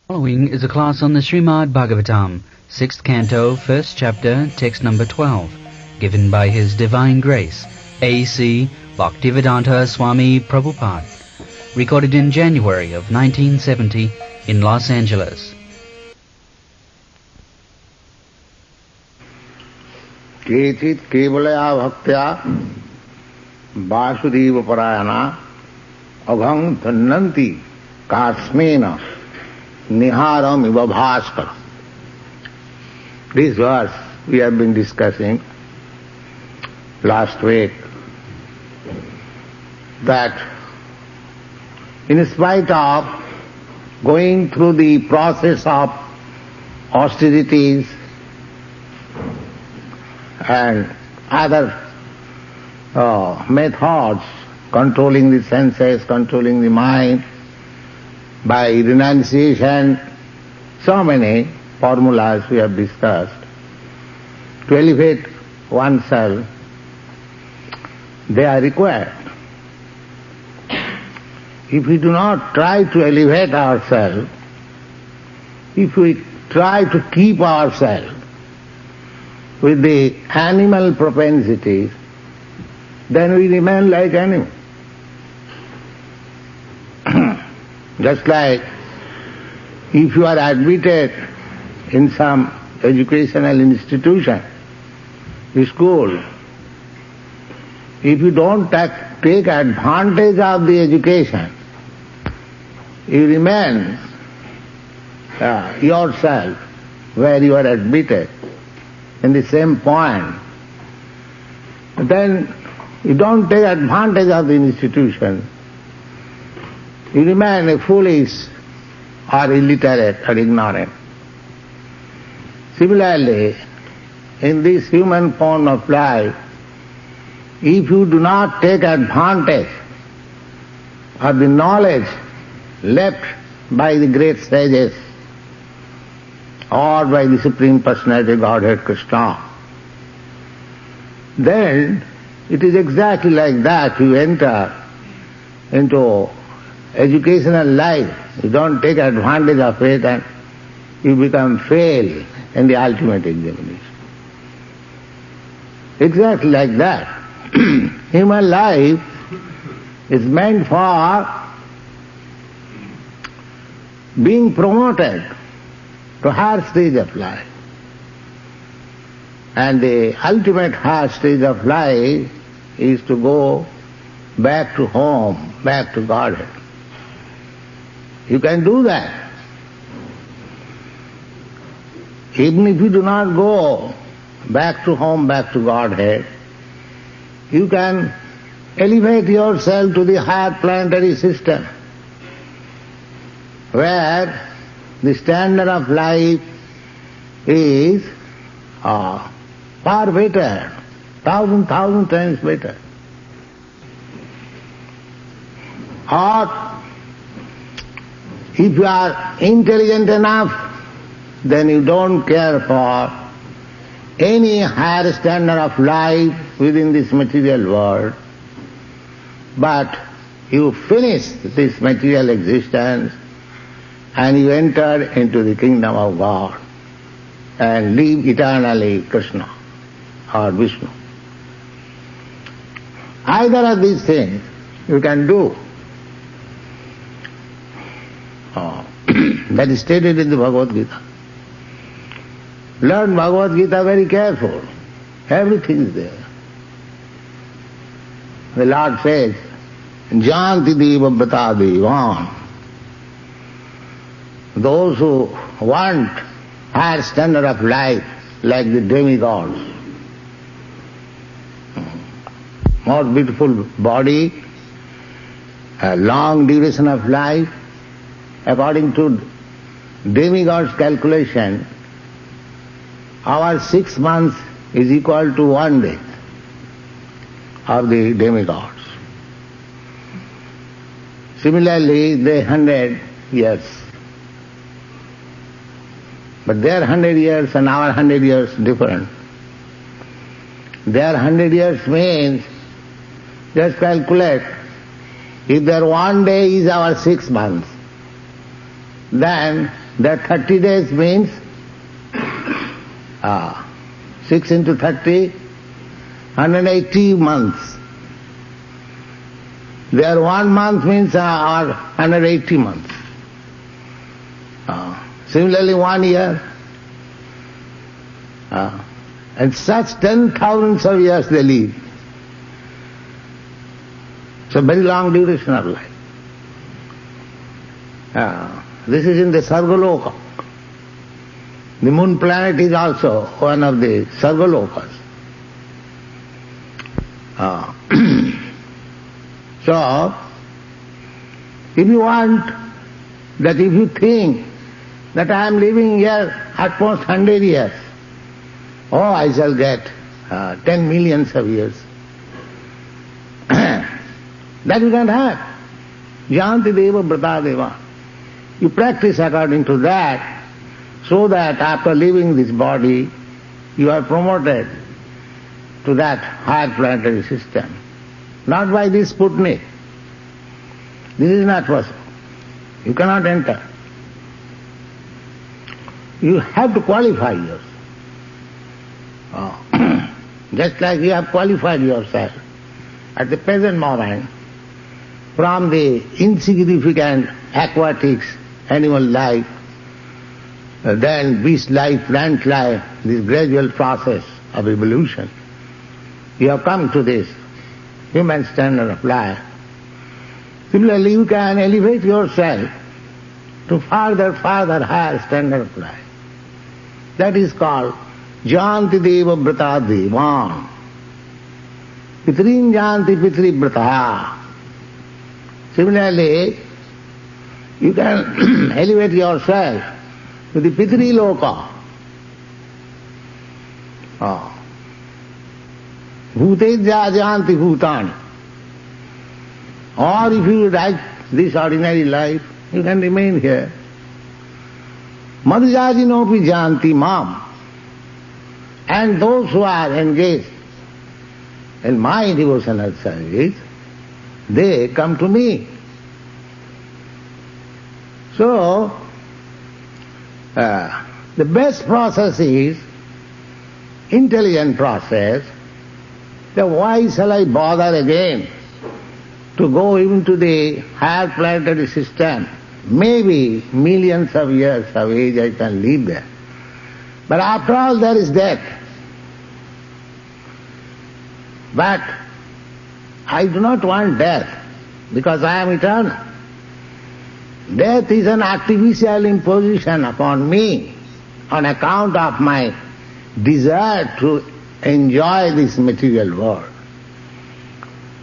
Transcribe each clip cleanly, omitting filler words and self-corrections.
Following is a class on the Srimad Bhagavatam, 6th canto, 1st chapter, text number 12, given by His Divine Grace, A.C. Bhaktivedanta Swami Prabhupada, recorded in January of 1970 in Los Angeles. केचित् केवलया भक्त्या वासुदेव परायणा अभं धन्वन्ति कास्मेन निहारम इव Bhaskar. This verse we have been discussing last week, that in spite of going through the process of austerities and other methods, controlling the senses, controlling the mind, by renunciation, so many formulas we have discussed, to elevate oneself, they are required. If we do not try to elevate ourselves, if we try to keep ourselves with the animal propensities, then we remain like animals. Just like if you are admitted in some educational institution, school, if you don't take advantage of the education, you remain yourself where you are admitted in the same point, then you don't take advantage of the institution. You remain a foolish or illiterate or ignorant. Similarly, in this human form of life, if you do not take advantage of the knowledge left by the great sages or by the Supreme Personality Godhead Krishna, then it is exactly like that. You enter into educational life, you don't take advantage of it and you become fail in the ultimate examination. Exactly like that. Human life is meant for being promoted to higher stage of life. And the ultimate higher stage of life is to go back to home, back to Godhead. You can do that. Even if you do not go back to home, back to Godhead, you can elevate yourself to the higher planetary system, where the standard of life is far better, thousand times better. Or if you are intelligent enough, then you don't care for any higher standard of life within this material world, but you finish this material existence and you enter into the kingdom of God and live eternally Krishna or Vishnu. Either of these things you can do. That is stated in the Bhagavad Gita. Learn Bhagavad Gita very careful. Everything is there. The Lord says, Janti deva brata devan. Those who want higher standard of life, like the demigods, more beautiful body, a long duration of life, according to demigods' calculation, our 6 months is equal to 1 day of the demigods. Similarly, they 100 years. But their 100 years and our 100 years different. Their 100 years means, just calculate, if their 1 day is our 6 months, then that 30 days means 6 into 30, 180 months. There 1 month means 180 months. Similarly 1 year. And such 10,000s of years they live. It's a very long duration of life. This is in the Sargaloka. The moon planet is also one of the Sargalokas. So, if you want, that if you think that I am living here at most 100 years, I shall get 10 millions of years. That you can have. Janti deva brata deva. You practice according to that, so that after leaving this body, you are promoted to that higher planetary system. Not by this Sputnik. This is not possible. You cannot enter. You have to qualify yourself. Just like you have qualified yourself at the present moment from the insignificant aquatics, animal life, then beast life, plant life, this gradual process of evolution. You have come to this human standard of life. Similarly, you can elevate yourself to further higher standard of life. That is called Janti deva brata devam. Pitrin janti pitri brata. Similarly, you can elevate yourself to the pitri loka. Bhutejya janti bhutani. Or if you like this ordinary life, you can remain here. Madhyajinopi janti mam. And those who are engaged in my devotional service, they come to me. So, the best process is intelligent process. Then why shall I bother again to go even to the higher planetary system? Maybe millions of years of age I can live there. But after all there is death. But I do not want death because I am eternal. Death is an artificial imposition upon me on account of my desire to enjoy this material world.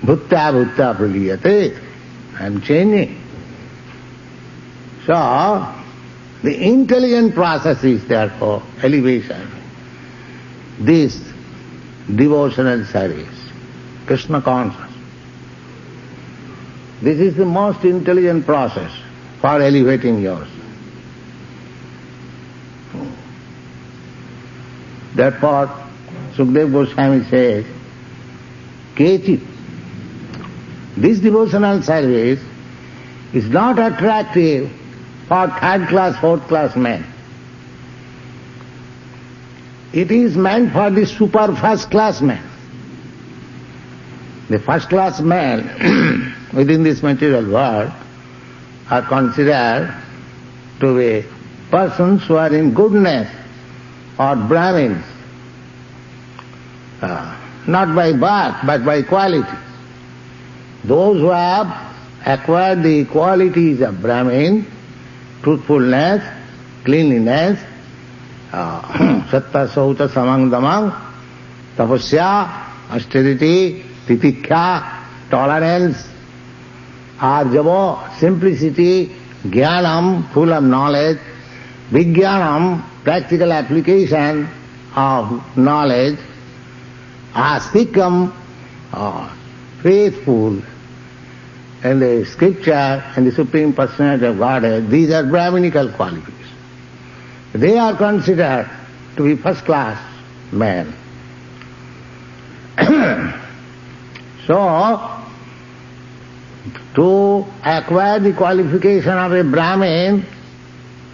Bhutta bhutta praliyate. I am changing. So, the intelligent process is therefore elevation. This devotional service, Krishna consciousness. This is the most intelligent process for elevating yourself. Therefore, Sukdev Goswami says, Kechit, this devotional service is not attractive for third class, fourth class men. It is meant for the super first class men. The first class men within this material world are considered to be persons who are in goodness or Brahmins, not by birth but by quality. Those who have acquired the qualities of Brahmin, truthfulness, cleanliness, satta sauta samang damang, tapasya, austerity, titikha, tolerance, arjava, simplicity, jnanam, full of knowledge, vijnanam, practical application of knowledge, astikam, faithful in the scripture and the Supreme Personality of Godhead. These are Brahminical qualities. They are considered to be first class men. So, to acquire the qualification of a Brahmin,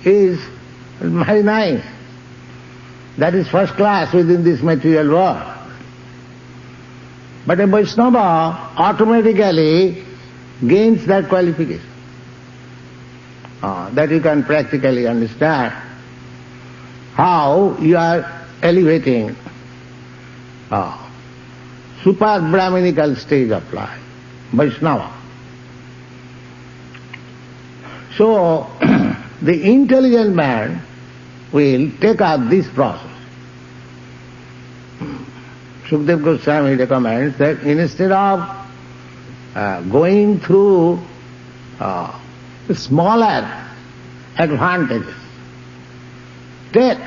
is very nice. That is first class within this material world. But a Vaishnava automatically gains that qualification. That you can practically understand how you are elevating super Brahminical stage of life, Vaishnava. So, the intelligent man will take up this process. Sukadeva Goswami recommends that instead of going through smaller advantages, take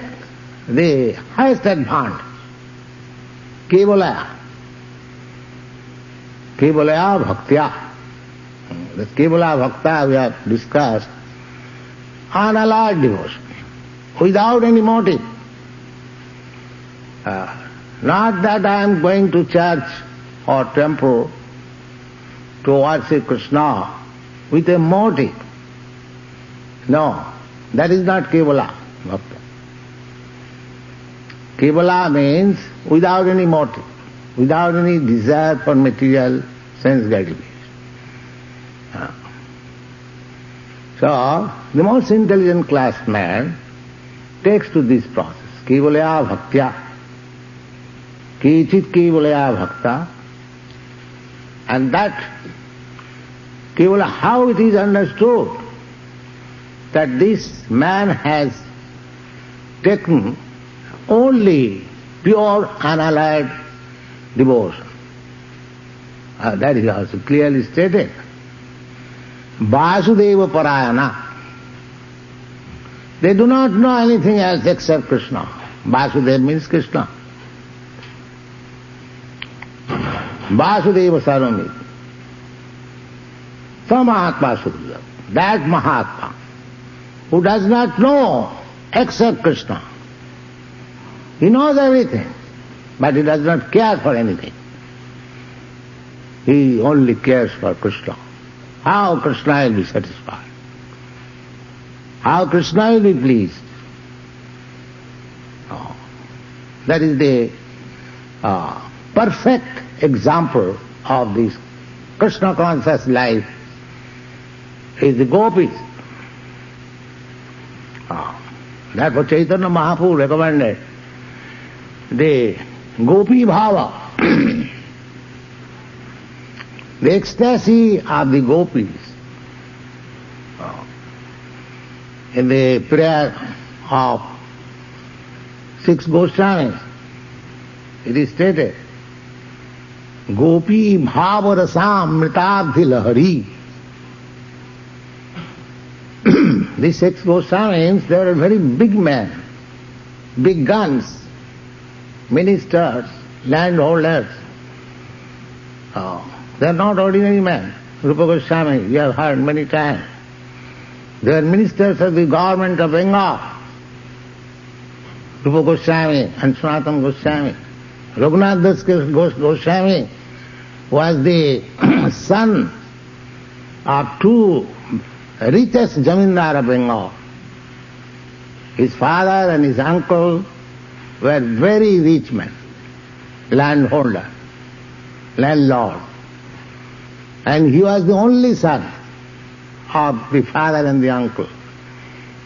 the highest advantage, Kevalaya. Kevalaya Bhaktya. The Kevalaya Bhakta we have discussed, unalloyed devotion, without any motive. Not that I am going to church or temple to worship Krishna with a motive. No, that is not Kevala Bhakta. Kevala means without any motive, without any desire for material sense gratification. So, the most intelligent class man takes to this process, Kevalaya Bhaktya, Kichit Kevalaya Bhakta, and that Kevala, how it is understood that this man has taken only pure unalloyed devotion. That is also clearly stated. Vasudeva Parayana. They do not know anything else except Krishna. Vasudeva means Krishna. Vasudeva Sarvamiti. Samahatma Sudhya. That Mahatma who does not know except Krishna. He knows everything, but he does not care for anything. He only cares for Krishna. How Krishna will be satisfied? How Krishna will be pleased? That is the perfect example of this Krishna conscious life is the gopis. Therefore Chaitanya Mahaprabhu recommended the gopi bhava, the ecstasy of the gopis. In the prayer of 6 Goswamis, it is stated, Gopi bhavarasam mritabdhi lahari. These 6 Goswamis, they were very big men, big guns, ministers, landholders. They are not ordinary men. Rupa Goswami, you have heard many times. They are ministers of the government of Bengal. Rupa Goswami and Sanatana Goswami. Raghunath Das Goswami was the son of 2 richest zamindar of Bengal. His father and his uncle were very rich men, landholder, landlord. And he was the only son of the father and the uncle.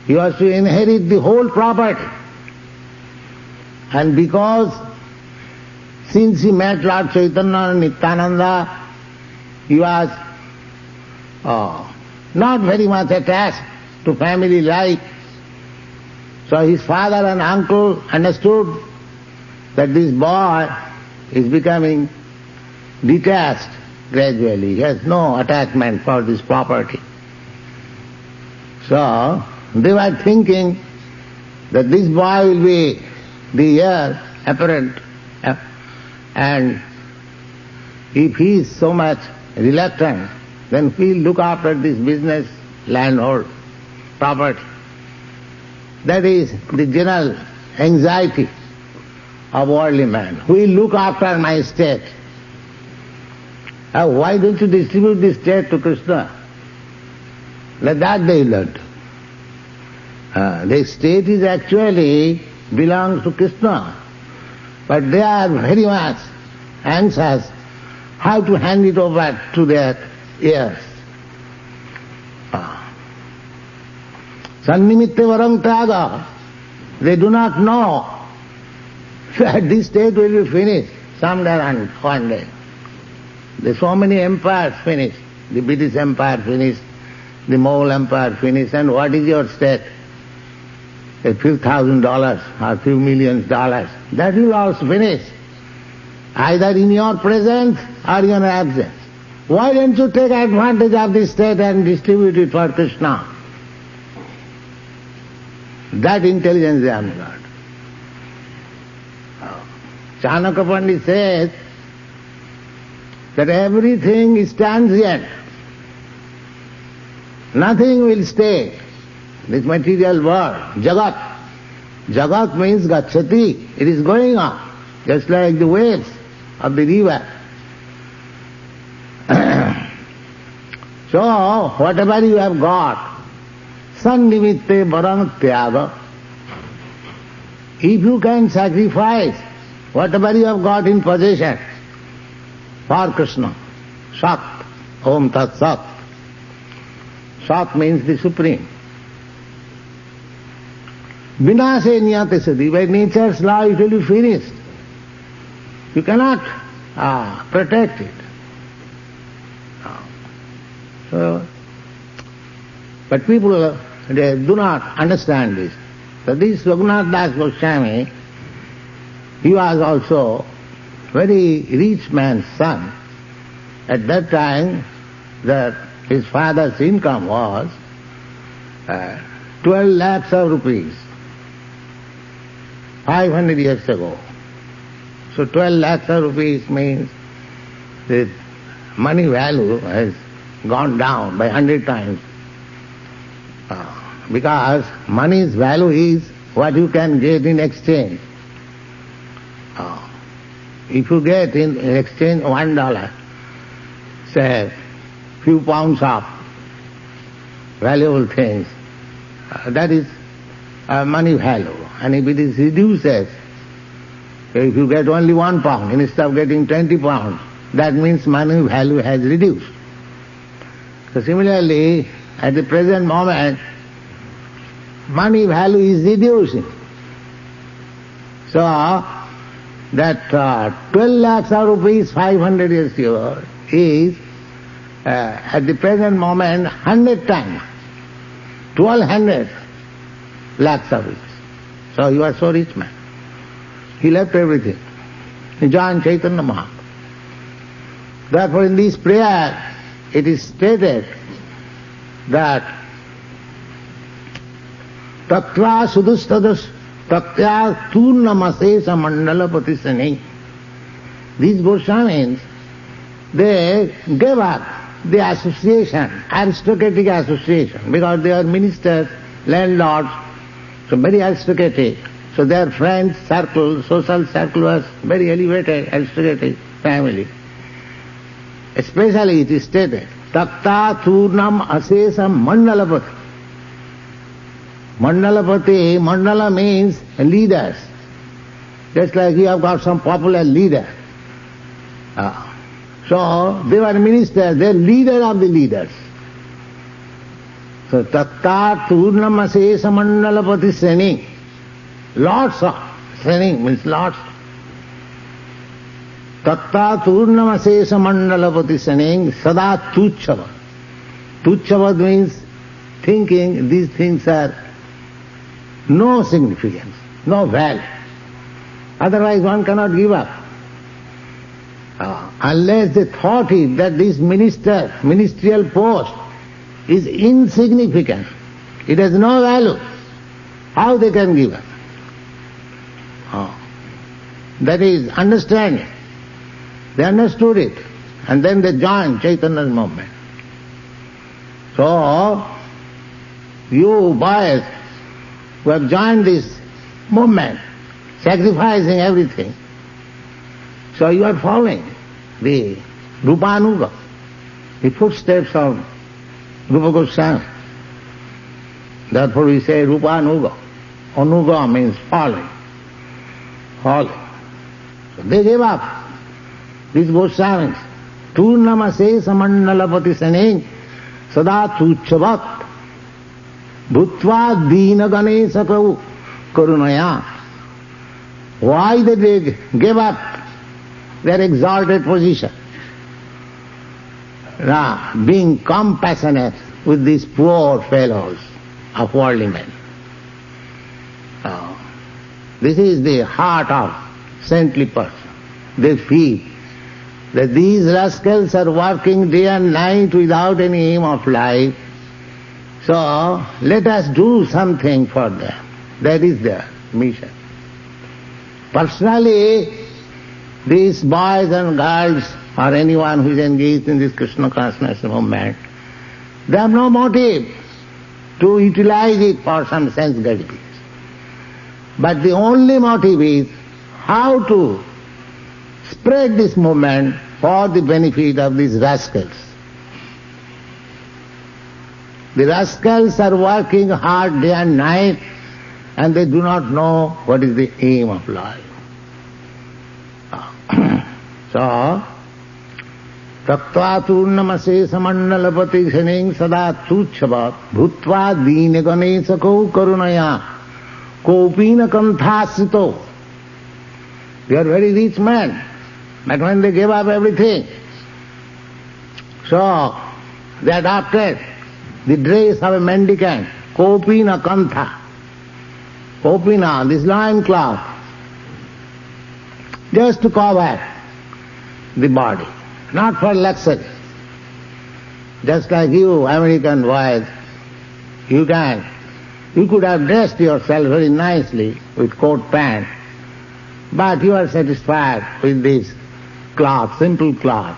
He was to inherit the whole property. And because since he met Lord Chaitanya and Nityananda, he was not very much attached to family life. So his father and uncle understood that this boy is becoming detached gradually. He has no attachment for this property. So they were thinking that this boy will be the heir apparent, and if he is so much reluctant, then he will look after this business, landhold, property. That is the general anxiety of worldly man. Who will look after my estate? Why don't you distribute the estate to Krishna? Like that they learned. The state is actually belongs to Krishna, but they are very much anxious how to hand it over to their heirs. Sannimitte varam tyaga. They do not know that this state will be finished someday and one day. There's so many empires finished. The British Empire finished, the Mughal Empire finished, and what is your state? A few $1,000s or few millions dollars. That will also finish, either in your presence or in your absence. Why don't you take advantage of this state and distribute it for Krishna? That intelligence they have got. Chanakya Pandit says that everything is transient. Nothing will stay. This material world, Jagat. Jagat means gacchati. It is going on, just like the waves of the river. So, whatever you have got, sannimitte varam tyaga. If you can sacrifice whatever you have got in possession for Krishna, Sat, Om Tat Sat. Sat means the Supreme. Vinase niyate sati, by nature's law it will be finished. You cannot protect it. So, but people, they do not understand this. So this Raghunath Das Goswami, he was also very rich man's son. At that time, his father's income was 12 lakhs of rupees, 500 years ago. So 12 lakhs of rupees means the money value has gone down by 100 times. Because money's value is what you can get in exchange. If you get in exchange $1, say few pounds of valuable things, that is money value. And if it is reduces, if you get only 1 pound instead of getting 20 pounds, that means money value has reduced. So similarly, at the present moment, money value is reducing. So, that 12 lakhs of rupees 500 years ago is at the present moment 100 times, 1200 lakhs of rupees. So you are so rich man. He left everything. He joined Chaitanya Mahaprabhu. Therefore in this prayer it is stated that Tatra Sudustadas Tatya Turnamasesa Mandalapati Sani. These Goswamis, they gave up the association, aristocratic association, because they are ministers, landlords, so very aristocratic. So their friends, circle, social circle was very elevated, aristocratic family. Especially it is stated, Takta Turnam Asesam Mandalapati. Mandalapati, Mandala means leaders. Just like you have got some popular leader. So they were ministers, they are leader of the leaders. So Tatta Turnamasesa Mandalapati Sreni. Lots of, Sreni means lots. Tatta Turnamasesa Mandalapati Sreni Sada Tuchavad. Tuchavad means thinking these things are no significance, no value. Otherwise one cannot give up. Unless they thought it that this ministerial post is insignificant, it has no value, how they can give up? That is understanding. They understood it, and then they joined Chaitanya's movement. So, you boys who have joined this movement, sacrificing everything, so you are following the Rupanuga, the footsteps of Rupa Goswami. Therefore we say Rupanuga. Anuga means falling. Falling. So they gave up. These Goswamis. Turnamase samandalapati saning sada tuchavat bhutva dina ganesakau karunaya. Why did they give up their exalted position? Now, being compassionate with these poor fellows of worldly men. This is the heart of saintly person. They feel that these rascals are working day and night without any aim of life. So let us do something for them. That is their mission. Personally, these boys and girls or anyone who is engaged in this Krishna consciousness movement, they have no motive to utilize it for some sense gratification. But the only motive is how to spread this movement for the benefit of these rascals. The rascals are working hard day and night and they do not know what is the aim of life. So, Taktva turnamase samandalapati shaning sada tuchavat bhutva dine ganesako karunaya kopina kanthasito. They are very rich men, but when they gave up everything, so they adopted the dress of a mendicant, kopina kantha. Kopina, this loin cloth, just to cover the body, not for luxury. Just like you, American boys, you could have dressed yourself very nicely with coat pant, but you are satisfied with this cloth, simple cloth.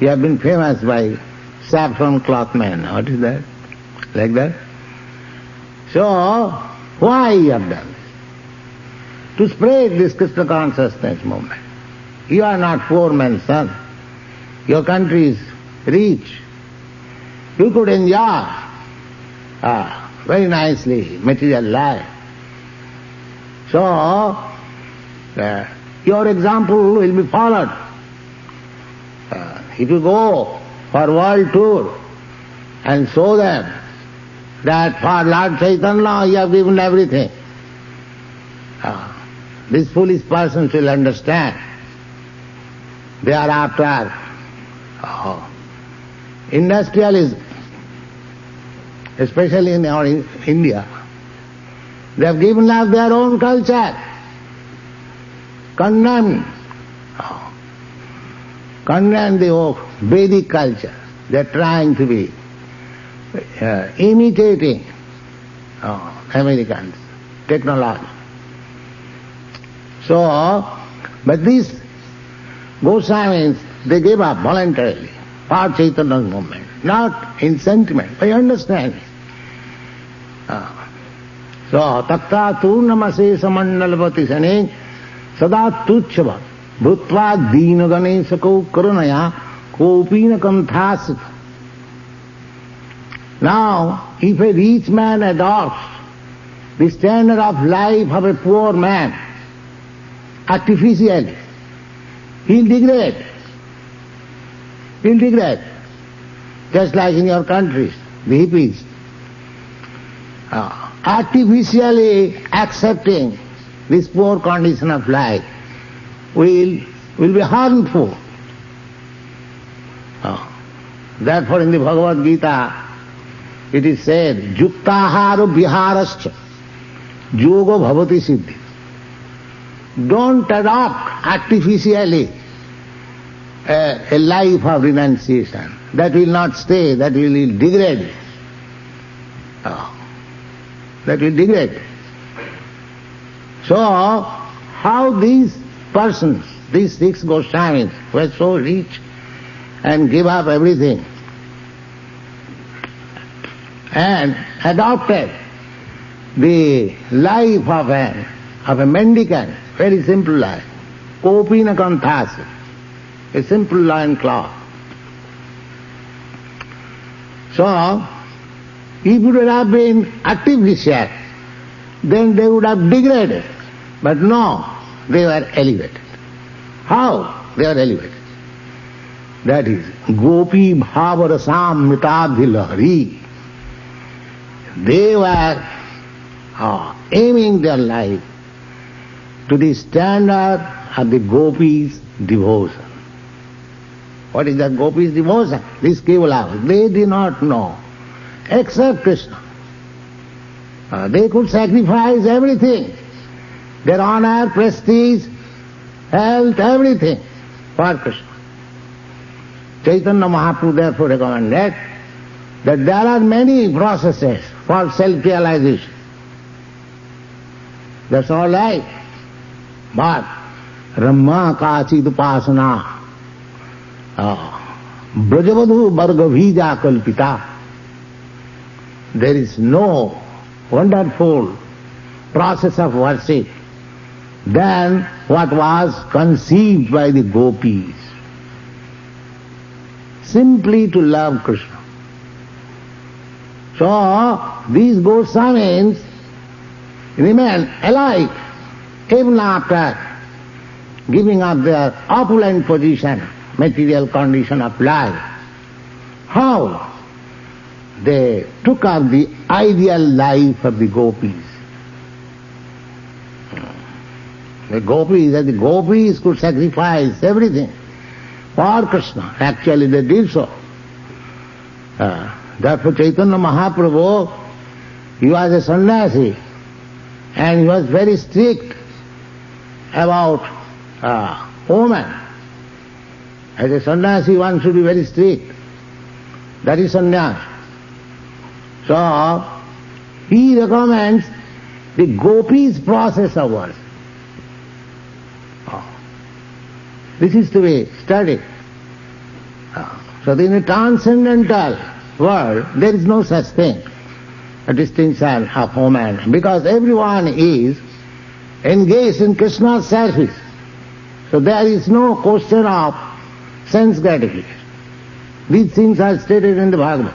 You have been famous by saffron cloth men. What is that? Like that? So, why you have done this? To spread this Krishna consciousness movement. You are not poor man's son. Your country is rich. You could enjoy very nicely material life. So, your example will be followed. If you go for world tour and show them that for Lord Chaitanya you have given everything, these foolish persons will understand. They are after industrialism, especially in our India. They have given up their own culture, condemned the Vedic culture. They are trying to be imitating Americans' technology. So, but these Goswamis, they gave up voluntarily for Chaitanya's movement, not in sentiment, by understanding. So, takta turnamase samandalapati saning sada tuchava bhutva dina ganesako karunaya kopina kanthasita. Now, if a rich man adopts the standard of life of a poor man artificially, he'll degrade. He'll degrade. Just like in your countries, the hippies. Artificially accepting this poor condition of life will be harmful. Therefore in the Bhagavad Gita it is said, Yuktaharo viharascha yoga bhavati siddhi. Don't adopt artificially a life of renunciation. That will not stay, that will degrade. That will degrade. So, how these persons, these 6 Goswamis, were so rich and give up everything and adopted the life of a mendicant, very simple life, kopina kanthasa, a simple loin cloth. So, If it would have been artificial, then they would have degraded. But no, they were elevated. How? They are elevated. That is, Gopi Bhavarasam Mitadhi Lahari. They were aiming their life to the standard of the Gopis' devotion. What is that Gopis' devotion? This Kevala. They did not know, except Krishna. They could sacrifice everything, their honor, prestige, health, everything for Krishna. Chaitanya Mahaprabhu therefore recommended that there are many processes for self-realization. That's all right. But Ramma Kachid Upasana, Brajavadhu Vargavija Kalpita, there is no wonderful process of worship than what was conceived by the gopis. Simply to love Krishna. So, these Goswamis remain alive even after giving up their opulent position, material condition of life. How? They took up the ideal life of the gopis. The gopis could sacrifice everything for Krishna. Actually they did so. Therefore Chaitanya Mahaprabhu, he was a sannyasi and he was very strict about women. As a sannyasi one should be very strict. That is sannyas. So he recommends the gopis' process of worship. This is to be studied. So in a transcendental world, there is no such thing, a distinction of woman, because everyone is engaged in Krishna's service. So there is no question of sense gratification. These things are stated in the Bhagavad.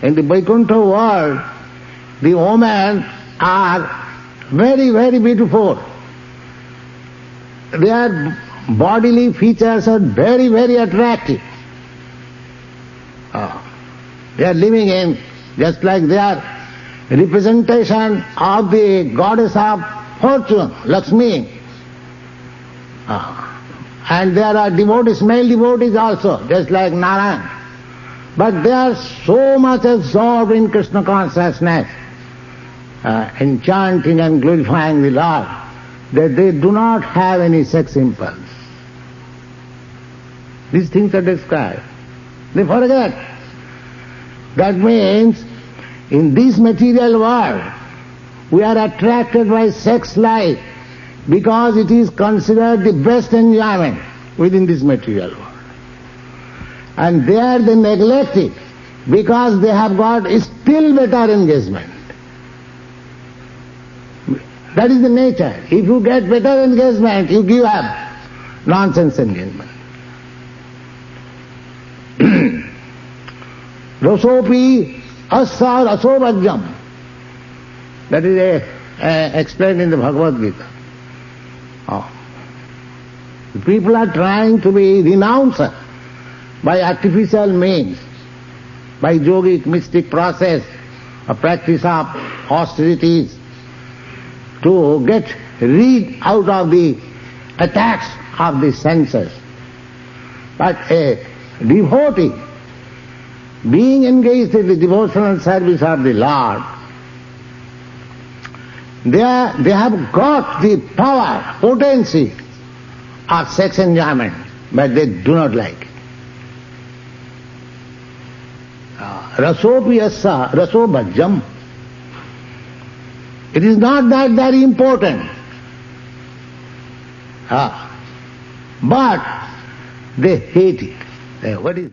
In the Vaikuntha world, the women are very, very beautiful. Their bodily features are very, very attractive. They are living in, just like they are representation of the goddess of fortune, Lakshmi. And there are devotees, male devotees also, just like Narayan. But they are so much absorbed in Krishna consciousness, in chanting and glorifying the Lord, that they do not have any sex impulse. These things are described. They forget. That means, in this material world, we are attracted by sex life because it is considered the best enjoyment within this material world. And there they neglect it because they have got still better engagement. That is the nature. If you get better engagement, you give up nonsense engagement. Rasopi asa rasobhajyam. That is explained in the Bhagavad Gita. The people are trying to be renounced by artificial means, by yogic mystic process, a practice of austerities, to get rid out of the attacks of the senses. But a devotee, being engaged in the devotional service of the Lord, they have got the power, potency of sex enjoyment, but they do not like it. Rasopiyassa rasobhajyam. It is not that very important. But they hate it. What is